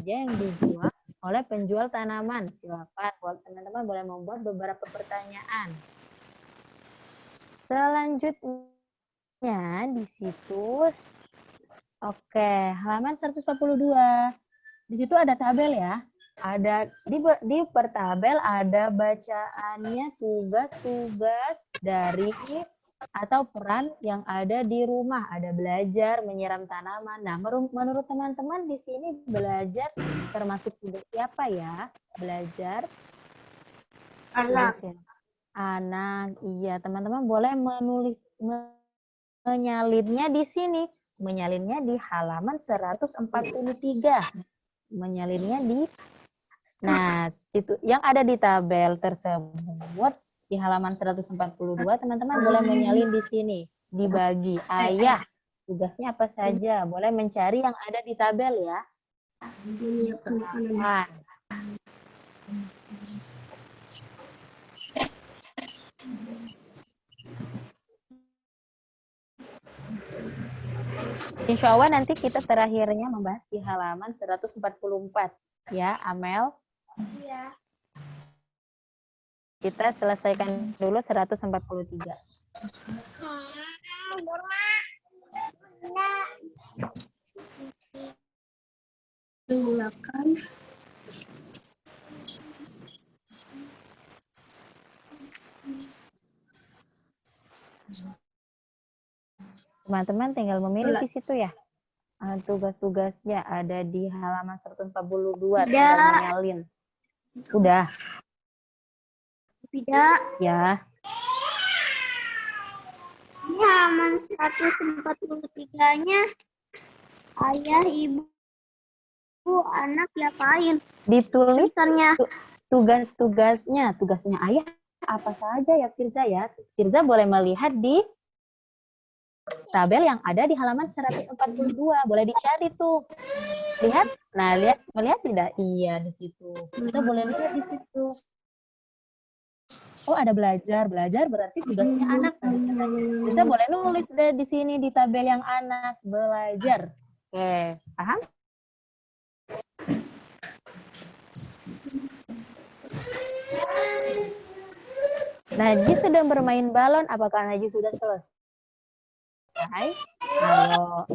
[SPEAKER 1] yang dijual oleh penjual tanaman? Silakan, teman-teman boleh membuat beberapa pertanyaan. Selanjutnya di situ, oke, halaman 142. Di situ ada tabel ya. Ada di pertabel ada bacaannya tugas-tugas dari atau peran yang ada di rumah. Ada belajar, menyiram tanaman. Nah, menurut teman-teman di sini belajar termasuk siapa ya? Belajar anak. Iya, teman-teman boleh menyalinnya di sini. Menyalinnya di halaman 143. Menyalinnya di Nah, itu yang ada di tabel tersebut di halaman 142, teman-teman boleh menyalin di sini, dibagi. Ayah, tugasnya apa saja? Boleh mencari yang ada di tabel ya. Nah, insya Allah nanti kita terakhirnya membahas di halaman 144. Ya, Amel.
[SPEAKER 4] Iya.
[SPEAKER 1] Kita selesaikan dulu 143.
[SPEAKER 4] Burma. Enggak.
[SPEAKER 2] Silakan.
[SPEAKER 1] Teman-teman tinggal memilih di situ ya. Tugas-tugasnya ada di halaman 142. Tinggal menyalin. Udah.
[SPEAKER 4] Tidak.
[SPEAKER 1] Ya.
[SPEAKER 4] Di halaman 143-nya ayah, ibu, anak diapain?
[SPEAKER 1] Ditulis
[SPEAKER 4] Tulisannya.
[SPEAKER 1] tugasnya ayah apa saja ya Firza ya. Firza boleh melihat di tabel yang ada di halaman 142. Boleh dicari tuh. Lihat? Nah, melihat tidak? Iya, di situ. Kita boleh lihat di situ. Oh, ada belajar. Belajar berarti tugasnya anak. Kita boleh nulis deh di sini di tabel yang anak. Belajar. Oke, paham? Najis sedang bermain balon. Apakah Najis sudah selesai? Kalau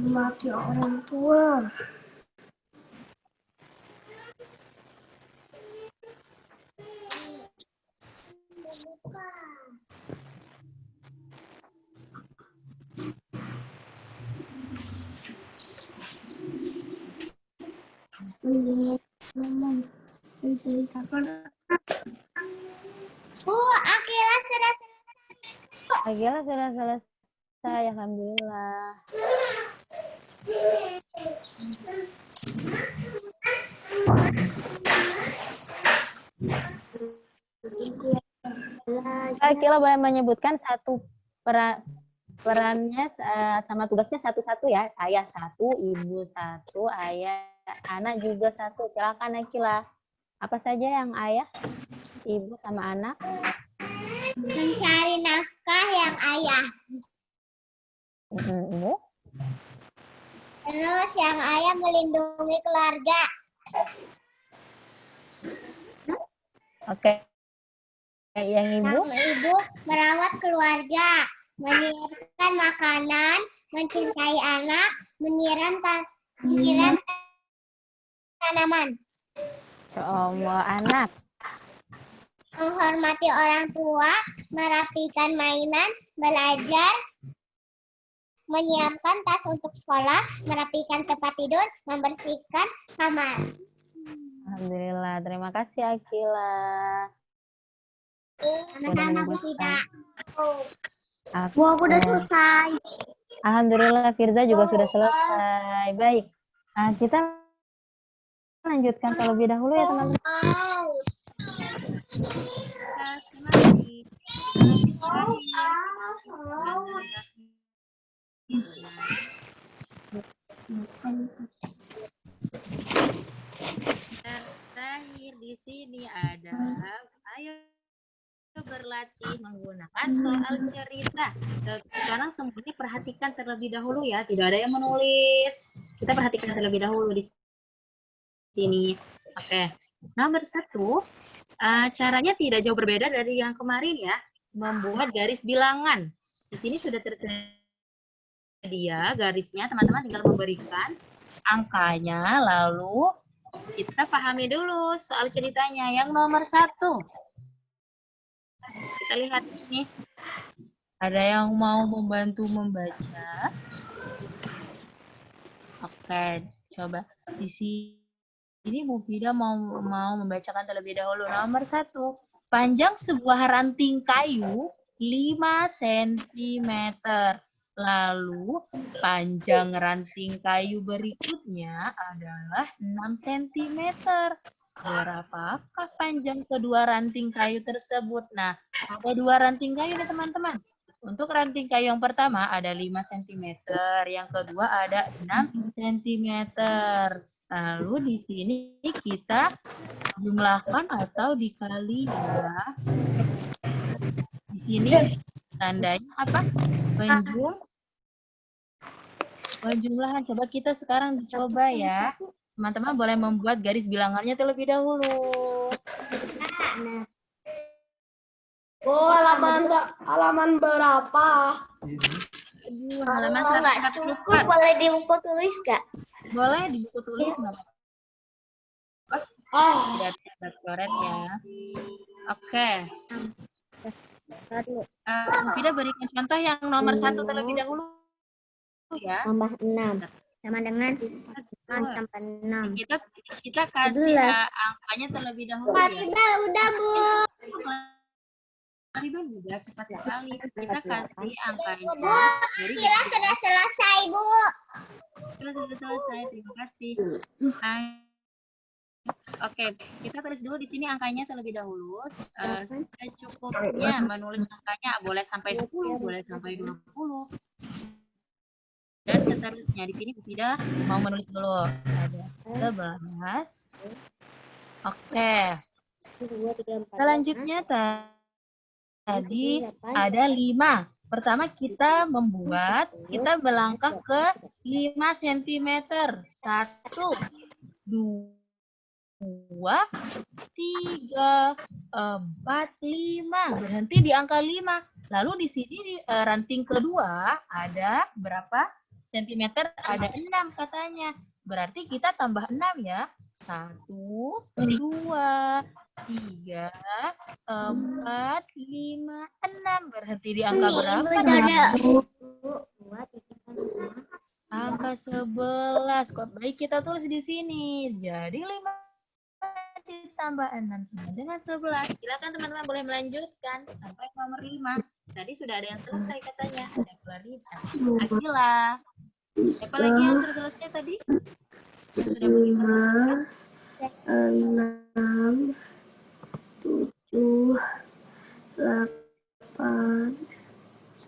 [SPEAKER 2] Mati orang tua.
[SPEAKER 4] Akila sudah
[SPEAKER 1] Agila sudah selesai. Alhamdulillah. Akila boleh menyebutkan satu perannya sama tugasnya satu-satu ya. Ayah satu, ibu satu, ayah, anak juga satu. Silakan Akila. Apa saja yang ayah, ibu sama anak?
[SPEAKER 4] mencari nafkah yang ayah.
[SPEAKER 1] Ibu?
[SPEAKER 4] Terus yang ayah melindungi keluarga.
[SPEAKER 1] Oke. Yang ibu?
[SPEAKER 4] Yang ibu merawat keluarga, menyiapkan makanan, mencintai anak, menyiram tanaman,
[SPEAKER 1] Allah, anak.
[SPEAKER 4] menghormati orang tua, merapikan mainan, belajar, menyiapkan tas untuk sekolah, merapikan tempat tidur, membersihkan kamar.
[SPEAKER 1] Alhamdulillah. Terima kasih Akila.
[SPEAKER 4] Sama-sama Bu Fida.
[SPEAKER 1] Aku
[SPEAKER 4] Aku udah selesai.
[SPEAKER 1] Alhamdulillah Firza juga sudah selesai. Baik. Nah, kita lanjutkan terlebih dahulu ya teman-teman. Terakhir di sini adalah ayo
[SPEAKER 5] berlatih menggunakan soal cerita. Sekarang semuanya perhatikan terlebih dahulu ya, tidak ada yang menulis. Kita perhatikan terlebih dahulu di sini. Oke, nomor 1, caranya tidak jauh berbeda dari yang kemarin ya, membuat garis bilangan. Di sini sudah tersedia garisnya, teman-teman tinggal memberikan angkanya, lalu kita pahami dulu soal ceritanya. Yang nomor 1, kita lihat ini. Ada yang mau membantu membaca? Oke, coba di sini Bu Fida mau membacakan terlebih dahulu. Nomor 1, panjang sebuah ranting kayu 5 cm. Lalu panjang ranting kayu berikutnya adalah 6 cm. Berapakah panjang kedua ranting kayu tersebut? Nah, ada 2 ranting kayu nih teman-teman. Untuk ranting kayu yang pertama ada 5 cm, yang kedua ada 6 cm. Lalu di sini kita jumlahkan atau dikali ya. Di sini tandanya apa? Penjumlahan. Coba kita sekarang dicoba ya. Teman-teman boleh membuat garis bilangannya terlebih dahulu.
[SPEAKER 6] Oh, halaman berapa?
[SPEAKER 5] Halaman
[SPEAKER 3] Kalau nggak
[SPEAKER 5] 144.
[SPEAKER 3] cukup boleh di buku tulis nggak?
[SPEAKER 5] Boleh di buku tulis nggak? Lihat coret ya. Oke. Fida berikan contoh yang nomor 1 terlebih dahulu ya.
[SPEAKER 4] Tambah 6.
[SPEAKER 2] Sama dengan 6 tambah 6.
[SPEAKER 5] Kita kasih angkanya terlebih dahulu ya.
[SPEAKER 4] Udah, Bu.
[SPEAKER 5] Mariban juga cepat sekali. Kita kasih angkanya dari
[SPEAKER 4] Kira sudah selesai, Bu.
[SPEAKER 5] sudah selesai. Terima kasih. Oke, kita tulis dulu di sini angkanya terlebih dahulu. Secukupnya menulis angkanya, boleh sampai 10, boleh sampai 20. Dan seterusnya. Di sini tidak mau menulis dulu. Ada 11. Oke. Selanjutnya tadi ada 5. Pertama kita melangkah ke 5 cm. 1, 2, 3, 4, 5. Berhenti di angka 5. Lalu di sini ranting kedua ada berapa sentimeter? Ada 6 katanya. Berarti kita tambah 6 ya. 1, 2, 3, 4, 5, 6. Berhenti di angka berapa? Angka 11. Kok baik kita tulis di sini. Jadi 5 ditambah 6 sama dengan 11. Silakan teman-teman boleh melanjutkan sampai nomor 5. Tadi sudah ada yang selesai katanya. Ada Clarita, Akila. Siapa lagi yang sudah selesai tadi? Sudah
[SPEAKER 6] 5, 6, 7, 8,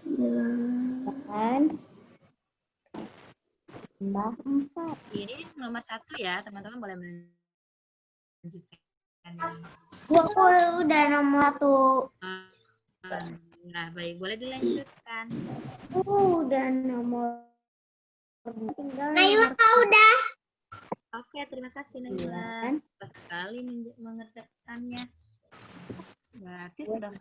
[SPEAKER 6] 9.
[SPEAKER 4] Tambah 4.
[SPEAKER 5] Ini nomor 1 ya, teman-teman boleh melanjutkan.
[SPEAKER 4] Bu, aku udah nomor 1.
[SPEAKER 5] Nah, baik, boleh dilanjutkan.
[SPEAKER 4] Udah nomor. Naila udah.
[SPEAKER 5] Oke, terima kasih Naila. Cepat sekali mengerjakannya. Berarti sudah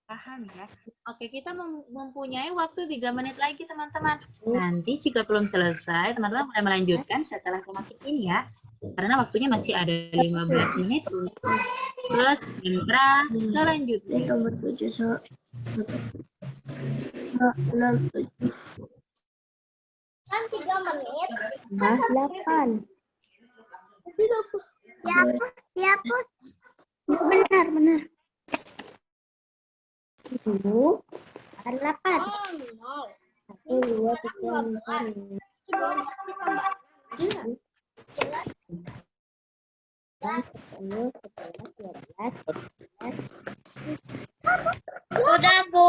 [SPEAKER 5] paham ya. Oke, kita mempunyai waktu 3 menit lagi teman-teman. Nanti jika belum selesai, teman-teman boleh melanjutkan setelah tematik ini ya. Karena waktunya masih ada 15 menit untuk ke sentra selanjutnya.
[SPEAKER 6] Nomor 7, 6, 7.
[SPEAKER 4] Kan 3 menit. 8. Ya, benar. 7, 8. 1, 2, 3, 4, 5.
[SPEAKER 3] Udah, Bu.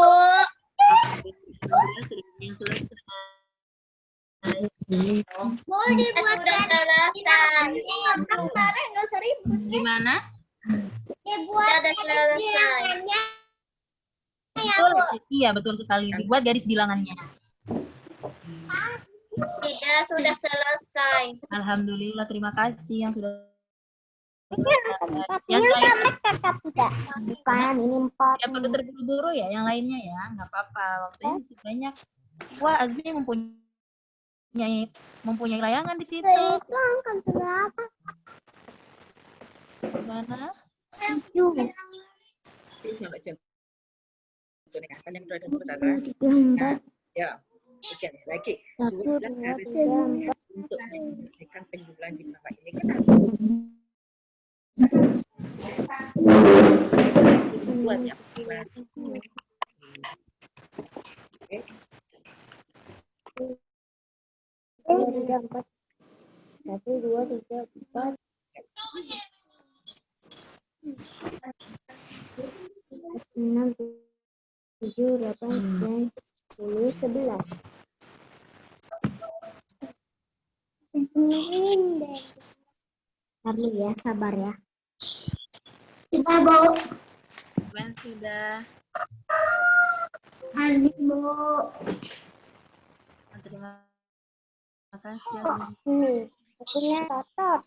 [SPEAKER 4] Mau dibuat
[SPEAKER 3] Sudah selesai.
[SPEAKER 5] Gimana?
[SPEAKER 4] Dibuat
[SPEAKER 2] Sudah selesai.
[SPEAKER 4] bilangannya.
[SPEAKER 5] Betul, iya betul sekali. Dibuat garis bilangannya.
[SPEAKER 2] Tidak, sudah selesai.
[SPEAKER 5] Alhamdulillah, terima kasih yang sudah
[SPEAKER 4] Empat.
[SPEAKER 5] yang
[SPEAKER 4] Ini
[SPEAKER 5] lain
[SPEAKER 4] kakak tidak. Bukan, ini 4.
[SPEAKER 5] tidak perlu terburu-buru ya, yang lainnya ya, nggak apa-apa. Waktunya masih banyak. Wah, Azmi mempunyai layangan di situ.
[SPEAKER 4] Itu angka berapa?
[SPEAKER 5] Mana?
[SPEAKER 4] 7.
[SPEAKER 7] Ya, oke, lagi.
[SPEAKER 4] 1, 2, 3, 4.
[SPEAKER 7] Untuk menyelesaikan penjumlahan di tempat ini kan buat ya. Oke.
[SPEAKER 4] 3, 4. 1, 2, 3, 4. 6, 7, 8, 9, 10, 11. Sabar ya, sabar ya. Kita bawa
[SPEAKER 5] Ben sudah.
[SPEAKER 4] Azmi bawa.
[SPEAKER 5] Terima kasih. Azmi.
[SPEAKER 4] Ini, akunya catat.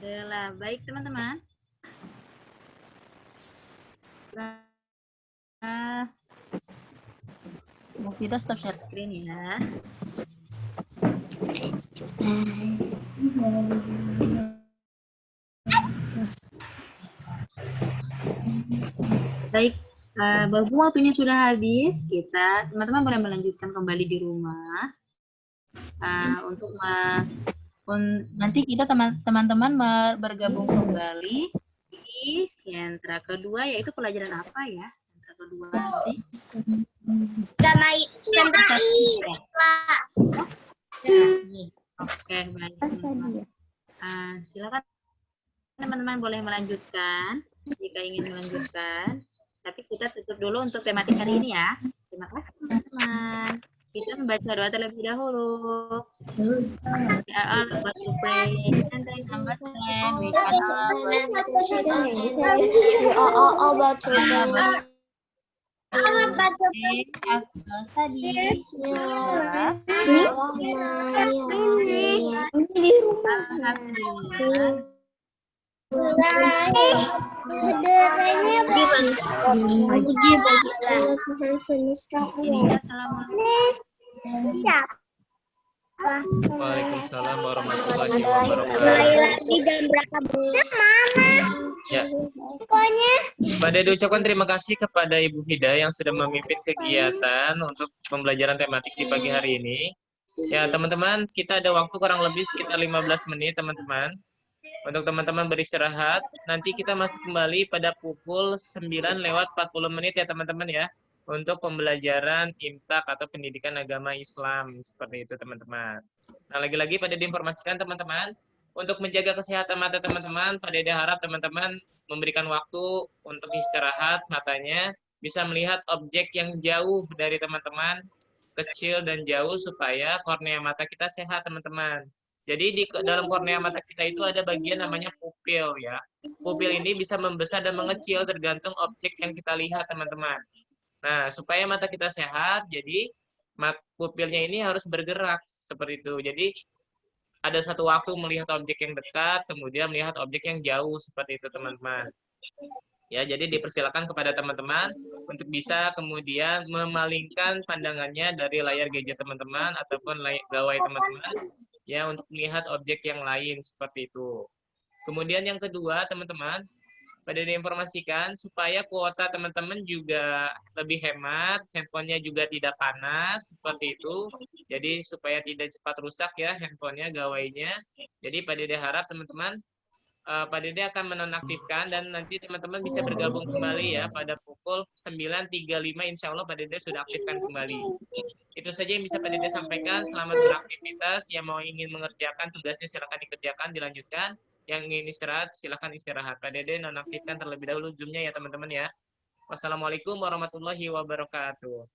[SPEAKER 5] Adalah baik teman-teman. Nah, Mufidah stop share screen ya. Baik, berhubung waktunya sudah habis, kita teman-teman boleh melanjutkan kembali di rumah untuk nanti kita teman-teman bergabung kembali di sentra kedua, yaitu pelajaran apa ya? Sentra kedua nanti. Oke, baik. Silakan teman-teman boleh melanjutkan jika ingin melanjutkan. Tapi kita tutup dulu untuk tematik hari ini ya. Terima kasih teman-teman. Kita membaca doa terlebih dahulu. We are all about to pray. And then number 10. We are all about to pray. After study. Alhamdulillah.
[SPEAKER 8] Waalaikumsalam warahmatullahi wabarakatuh. Ya. Pada diucapkan terima kasih kepada Ibu Fida yang sudah memimpin kegiatan untuk pembelajaran tematik di pagi hari ini. Ya, teman-teman, kita ada waktu kurang lebih sekitar 15 menit, teman-teman. Untuk teman-teman beristirahat, nanti kita masuk kembali pada pukul 9:40 ya teman-teman ya, untuk pembelajaran imtak atau pendidikan agama Islam, seperti itu teman-teman. Nah, lagi-lagi pada diinformasikan teman-teman, untuk menjaga kesehatan mata teman-teman, pada harap teman-teman memberikan waktu untuk istirahat matanya, bisa melihat objek yang jauh dari teman-teman, kecil dan jauh, supaya kornea mata kita sehat teman-teman. Jadi di dalam kornea mata kita itu ada bagian namanya pupil ya. Pupil ini bisa membesar dan mengecil tergantung objek yang kita lihat teman-teman. Nah, supaya mata kita sehat, jadi pupilnya ini harus bergerak seperti itu. Jadi ada satu waktu melihat objek yang dekat, kemudian melihat objek yang jauh seperti itu teman-teman. Ya, jadi dipersilakan kepada teman-teman untuk bisa kemudian memalingkan pandangannya dari layar gadget teman-teman ataupun gawai teman-teman ya, untuk melihat objek yang lain seperti itu. Kemudian yang kedua, teman-teman, pada diinformasikan supaya kuota teman-teman juga lebih hemat, handphonenya juga tidak panas seperti itu. Jadi supaya tidak cepat rusak ya handphonenya, gawainya. Jadi Pak Dede harap teman-teman Pak Dede akan menonaktifkan dan nanti teman-teman bisa bergabung kembali ya pada pukul 9.35 insya Allah Pak Dede sudah aktifkan kembali. Itu saja yang bisa Pak Dede sampaikan. Selamat beraktivitas. Yang mau ingin mengerjakan tugasnya silakan dikerjakan, dilanjutkan. Yang ingin istirahat silakan istirahat. Pak Dede nonaktifkan terlebih dahulu Zoom-nya ya teman-teman ya. Wassalamualaikum warahmatullahi wabarakatuh.